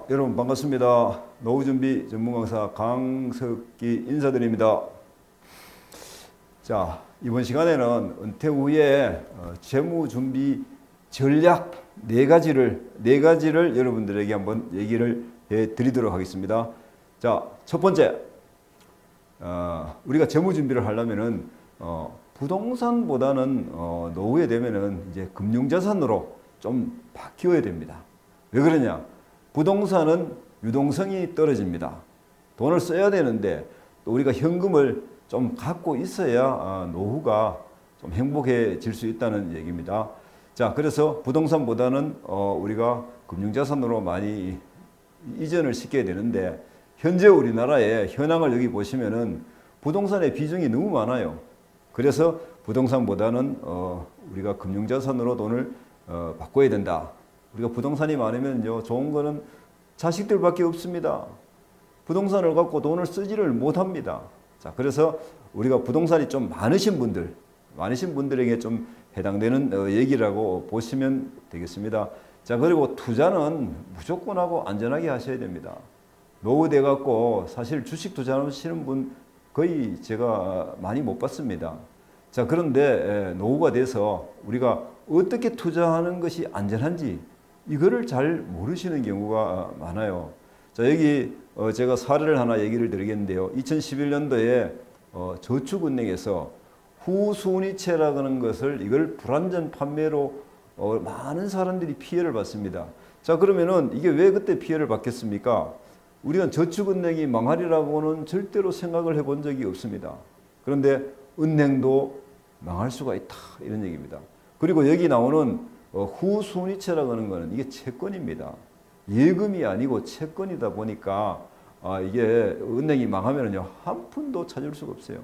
여러분 반갑습니다. 노후준비 전문강사 강석기 인사드립니다. 자, 이번 시간에는 은퇴 후에 재무준비 전략 네 가지를 여러분들에게 한번 얘기를 해드리도록 하겠습니다. 자, 첫 번째, 우리가 재무준비를 하려면은 부동산보다는 노후에 되면은 이제 금융자산으로 좀 바뀌어야 됩니다. 왜 그러냐? 부동산은 유동성이 떨어집니다. 돈을 써야 되는데 또 우리가 현금을 좀 갖고 있어야 노후가 좀 행복해질 수 있다는 얘기입니다. 자, 그래서 부동산보다는 우리가 금융자산으로 많이 이전을 시켜야 되는데 현재 우리나라의 현황을 여기 보시면은 부동산의 비중이 너무 많아요. 그래서 부동산보다는 우리가 금융자산으로 돈을 바꿔야 된다. 우리가 부동산이 많으면요, 좋은 거는 자식들밖에 없습니다. 부동산을 갖고 돈을 쓰지를 못합니다. 자, 그래서 우리가 부동산이 좀 많으신 분들에게 좀 해당되는 얘기라고 보시면 되겠습니다. 자, 그리고 투자는 무조건 하고 안전하게 하셔야 됩니다. 노후돼 갖고 사실 주식 투자하시는 분 거의 제가 많이 못 봤습니다. 자, 그런데 노후가 돼서 우리가 어떻게 투자하는 것이 안전한지 이거를 잘 모르시는 경우가 많아요. 자, 여기 제가 사례를 하나 얘기를 드리겠는데요. 2011년도에 저축은행에서 후순위채라고 하는 것을 이걸 불안전 판매로 많은 사람들이 피해를 받습니다. 자, 그러면은 이게 왜 그때 피해를 받겠습니까? 우리가 저축은행이 망하리라고는 절대로 생각을 해본 적이 없습니다. 그런데 은행도 망할 수가 있다, 이런 얘기입니다. 그리고 여기 나오는 후순위채라고 하는 것은 이게 채권입니다. 예금이 아니고 채권이다 보니까 이게 은행이 망하면요 한 푼도 찾을 수가 없어요.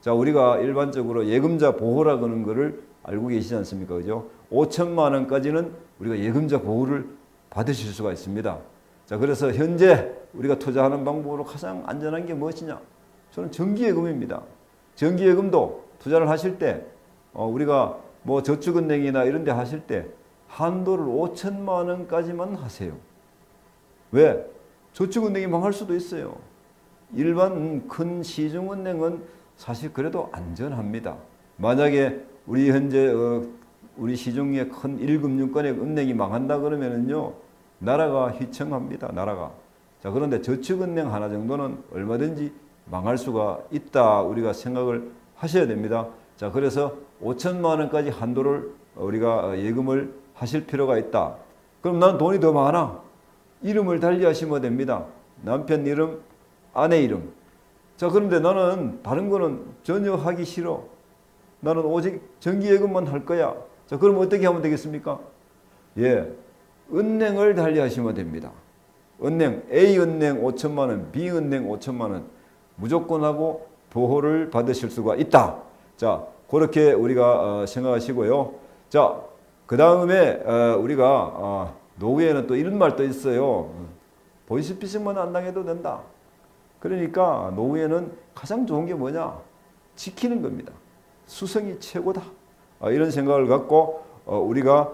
자, 우리가 일반적으로 예금자 보호라고 하는 것을 알고 계시지 않습니까? 그죠? 5천만 원까지는 우리가 예금자 보호를 받으실 수가 있습니다. 자, 그래서 현재 우리가 투자하는 방법으로 가장 안전한 게 무엇이냐? 저는 정기예금입니다. 정기예금도 투자를 하실 때 우리가 뭐 저축은행이나 이런 데 하실 때 한도를 5천만 원까지만 하세요. 왜? 저축은행이 망할 수도 있어요. 일반 큰 시중은행은 사실 그래도 안전합니다. 만약에 우리 현재 우리 시중의 큰 1금융권의 은행이 망한다 그러면은요 나라가 휘청합니다. 나라가. 자, 그런데 저축은행 하나 정도는 얼마든지 망할 수가 있다. 우리가 생각을 하셔야 됩니다. 자, 그래서 5천만 원까지 한도를 우리가 예금을 하실 필요가 있다. 그럼 난 돈이 더 많아. 이름을 달리하시면 됩니다. 남편 이름, 아내 이름. 자, 그런데 나는 다른 거는 전혀 하기 싫어. 나는 오직 정기예금만 할 거야. 자, 그럼 어떻게 하면 되겠습니까? 예, 은행을 달리하시면 됩니다. 은행, A은행 5천만 원, B은행 5천만 원 무조건 하고 보호를 받으실 수가 있다. 자, 그렇게 우리가 생각하시고요. 자, 그 다음에 우리가 노후에는 또 이런 말도 있어요. 보이스피싱만 안 당해도 된다. 그러니까 노후에는 가장 좋은 게 뭐냐? 지키는 겁니다. 수성이 최고다. 이런 생각을 갖고 우리가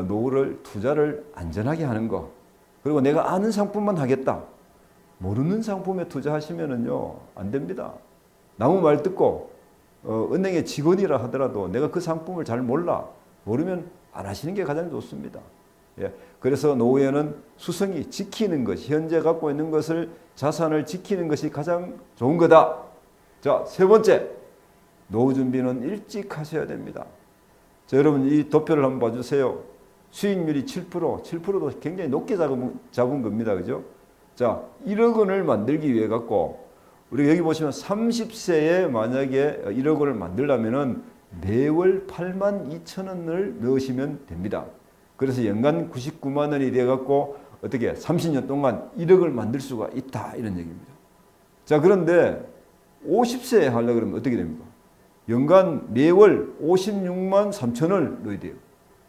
노후를 투자를 안전하게 하는 거. 그리고 내가 아는 상품만 하겠다. 모르는 상품에 투자하시면은요 안 됩니다. 남의 말 듣고 은행의 직원이라 하더라도 내가 그 상품을 잘 모르면 안 하시는 게 가장 좋습니다. 예, 그래서 노후에는 수성이 지키는 것이 현재 갖고 있는 것을 자산을 지키는 것이 가장 좋은 거다. 자, 세 번째, 노후 준비는 일찍 하셔야 됩니다. 자, 여러분 이 도표를 한번 봐주세요. 수익률이 7%도 굉장히 높게 잡은 겁니다. 그죠? 자, 1억 원을 만들기 위해 갖고 우리 여기 보시면 30세에 만약에 1억 원을 만들려면은 매월 8만 2천 원을 넣으시면 됩니다. 그래서 연간 99만 원이 돼 갖고 어떻게 30년 동안 1억을 만들 수가 있다, 이런 얘기입니다. 자, 그런데 50세에 하려고 그러면 어떻게 됩니까? 연간 매월 56만 3천 원을 넣어야 돼요.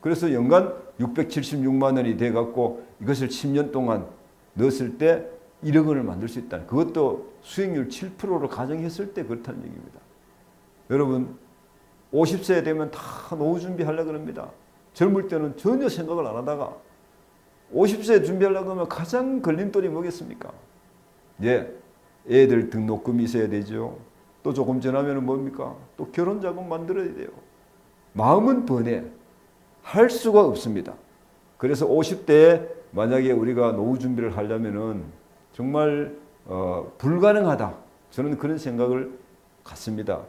그래서 연간 676만 원이 돼 갖고 이것을 10년 동안 넣었을 때 1억 원을 만들 수 있다. 그것도 수익률 7%로 가정했을 때 그렇다는 얘기입니다. 여러분 50세 되면 다 노후 준비하려고 합니다. 젊을 때는 전혀 생각을 안 하다가 50세 준비하려고 하면 가장 걸림돌이 뭐겠습니까? 예, 애들 등록금이 있어야 되죠. 또 조금 지나면 뭡니까? 또 결혼 자금 만들어야 돼요. 마음은 번해. 할 수가 없습니다. 그래서 50대에 만약에 우리가 노후 준비를 하려면은 정말 불가능하다. 저는 그런 생각을 갖습니다.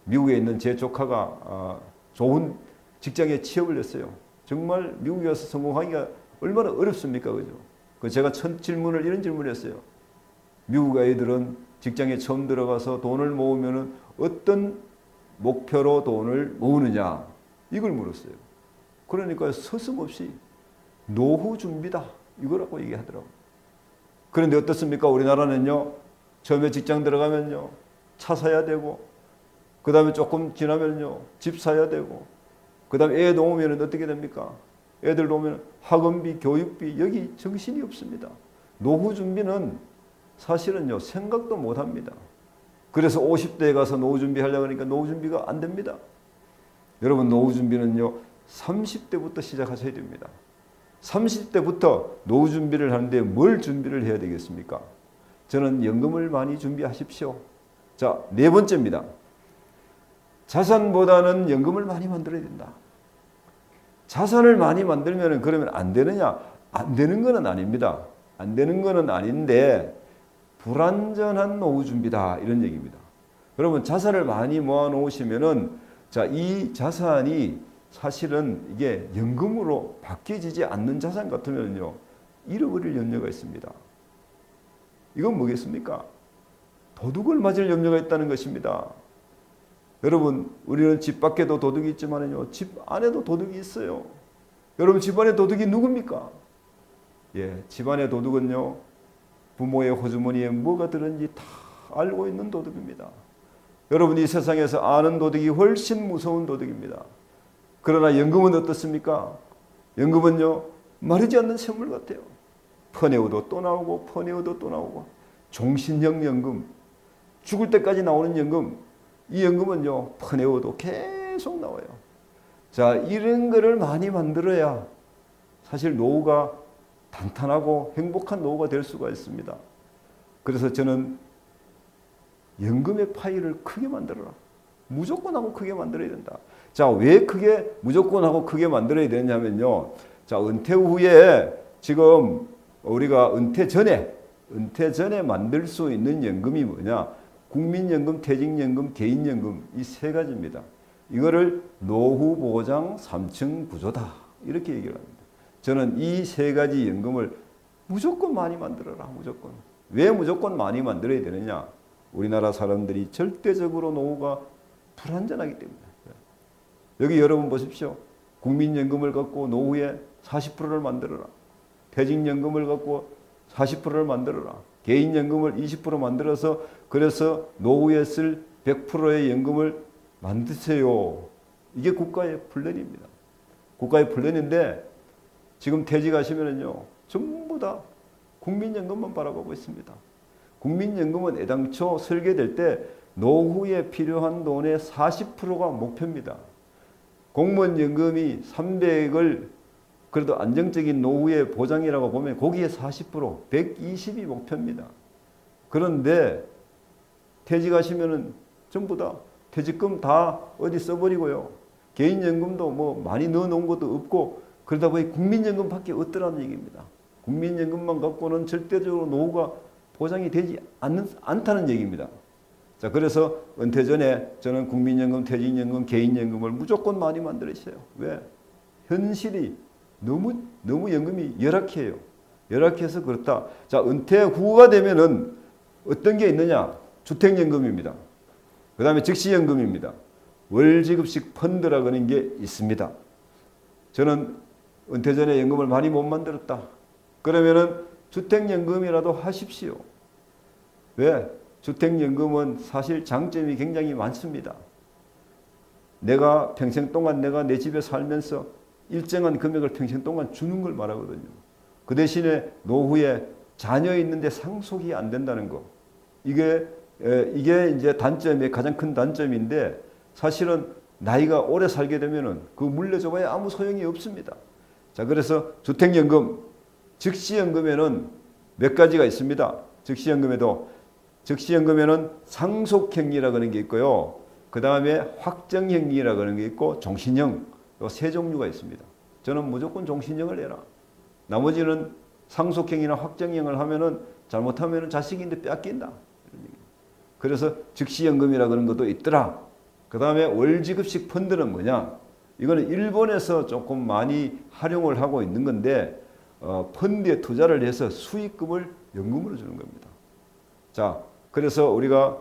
미국에 있는 제 조카가 좋은 직장에 취업을 했어요. 정말 미국에 와서 성공하기가 얼마나 어렵습니까? 그죠? 그 제가 첫 질문을 이런 질문을 했어요. 미국 아이들은 직장에 처음 들어가서 돈을 모으면은 어떤 목표로 돈을 모으느냐? 이걸 물었어요. 그러니까 서슴없이 노후 준비다. 이거라고 얘기하더라고요. 그런데 어떻습니까? 우리나라는요. 처음에 직장 들어가면요. 차 사야 되고 그 다음에 조금 지나면요. 집 사야 되고 그 다음에 애 놓으면 어떻게 됩니까? 애들 놓으면 학원비, 교육비 여기 정신이 없습니다. 노후 준비는 사실은요. 생각도 못합니다. 그래서 50대에 가서 노후 준비하려고 하니까 노후 준비가 안 됩니다. 여러분 노후 준비는요. 30대부터 시작하셔야 됩니다. 30대부터 노후 준비를 하는데 뭘 준비를 해야 되겠습니까? 저는 연금을 많이 준비하십시오. 자, 네 번째입니다. 자산보다는 연금을 많이 만들어야 된다. 자산을 많이 만들면 그러면 안 되느냐? 안 되는 건 아닙니다. 안 되는 건 아닌데 불완전한 노후 준비다 이런 얘기입니다. 여러분 자산을 많이 모아 놓으시면은 자, 이 자산이 사실은 이게 연금으로 바뀌어지지 않는 자산 같으면요 잃어버릴 염려가 있습니다. 이건 뭐겠습니까? 도둑을 맞을 염려가 있다는 것입니다. 여러분 우리는 집 밖에도 도둑이 있지만요 집 안에도 도둑이 있어요. 여러분 집 안에 도둑이 누굽니까? 예, 집 안에 도둑은요 부모의 호주머니에 뭐가 들었는지 다 알고 있는 도둑입니다. 여러분 이 세상에서 아는 도둑이 훨씬 무서운 도둑입니다. 그러나 연금은 어떻습니까? 연금은요 마르지 않는 샘물 같아요. 퍼내어도 또 나오고 퍼내어도 또 나오고 종신형 연금, 죽을 때까지 나오는 연금, 이 연금은요 퍼내어도 계속 나와요. 자, 이런 거를 많이 만들어야 사실 노후가 탄탄하고 행복한 노후가 될 수가 있습니다. 그래서 저는 연금의 파일을 크게 만들어라. 무조건 하고 크게 만들어야 된다. 자, 왜 크게 무조건 하고 크게 만들어야 되냐면요. 자, 은퇴 후에 지금 우리가 은퇴 전에 만들 수 있는 연금이 뭐냐? 국민연금, 퇴직연금, 개인연금 이 세 가지입니다. 이거를 노후보장 3층 구조다. 이렇게 얘기를 합니다. 저는 이 세 가지 연금을 무조건 많이 만들어라. 무조건. 왜 무조건 많이 만들어야 되느냐? 우리나라 사람들이 절대적으로 노후가 불안전하기 때문에. 여기 여러분 보십시오. 국민연금을 갖고 노후에 40%를 만들어라. 퇴직연금을 갖고 40%를 만들어라. 개인연금을 20% 만들어서 그래서 노후에 쓸 100%의 연금을 만드세요. 이게 국가의 플랜입니다. 국가의 플랜인데 지금 퇴직하시면은요 전부 다 국민연금만 바라보고 있습니다. 국민연금은 애당초 설계될 때 노후에 필요한 돈의 40%가 목표입니다. 공무원연금이 300을 그래도 안정적인 노후의 보장이라고 보면 거기에 40%, 120이 목표입니다. 그런데 퇴직하시면은 전부 다 퇴직금 다 어디 써버리고요. 개인연금도 뭐 많이 넣어놓은 것도 없고 그러다 보니 국민연금밖에 없더라는 얘기입니다. 국민연금만 갖고는 절대적으로 노후가 보장이 되지 않다는 얘기입니다. 자, 그래서 은퇴 전에 저는 국민연금, 퇴직연금, 개인연금을 무조건 많이 만들으세요. 왜? 현실이 너무 연금이 열악해요. 열악해서 그렇다. 자, 은퇴 후가 되면은 어떤 게 있느냐? 주택연금입니다. 그 다음에 즉시연금입니다. 월지급식 펀드라고 하는 게 있습니다. 저는 은퇴 전에 연금을 많이 못 만들었다. 그러면은 주택연금이라도 하십시오. 왜? 주택연금은 사실 장점이 굉장히 많습니다. 내가 평생 동안 내가 내 집에 살면서 일정한 금액을 평생 동안 주는 걸 말하거든요. 그 대신에 노후에 자녀 있는데 상속이 안 된다는 거. 이게 이제 단점의 가장 큰 단점인데 사실은 나이가 오래 살게 되면은 그 물려줘봐야 아무 소용이 없습니다. 자, 그래서 주택연금 즉시연금에는 몇 가지가 있습니다. 즉시연금에는 상속형이라고 하는 게 있고요. 그 다음에 확정형이라고 하는 게 있고 종신형, 이 세 종류가 있습니다. 저는 무조건 종신형을 해라. 나머지는 상속형이나 확정형을 하면은 잘못하면은 자식인데 뺏긴다. 그래서 즉시연금이라고 하는 것도 있더라. 그 다음에 월지급식 펀드는 뭐냐? 이거는 일본에서 조금 많이 활용을 하고 있는 건데 펀드에 투자를 해서 수익금을 연금으로 주는 겁니다. 자, 그래서 우리가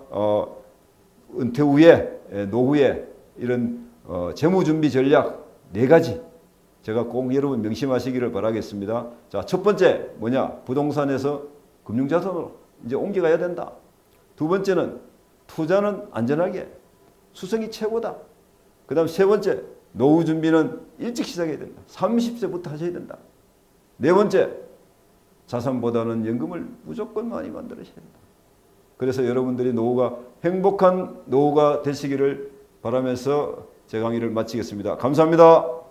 은퇴 후에 노후에 이런 재무준비 전략 4가지 제가 꼭 여러분 명심하시기를 바라겠습니다. 자, 첫 번째 뭐냐? 부동산에서 금융자산으로 이제 옮겨가야 된다. 두 번째는 투자는 안전하게 수성이 최고다. 그 다음 세 번째 노후 준비는 일찍 시작해야 된다. 30세부터 하셔야 된다. 네 번째 자산보다는 연금을 무조건 많이 만들어야 된다. 그래서 여러분들이 노후가 행복한 노후가 되시기를 바라면서 제 강의를 마치겠습니다. 감사합니다.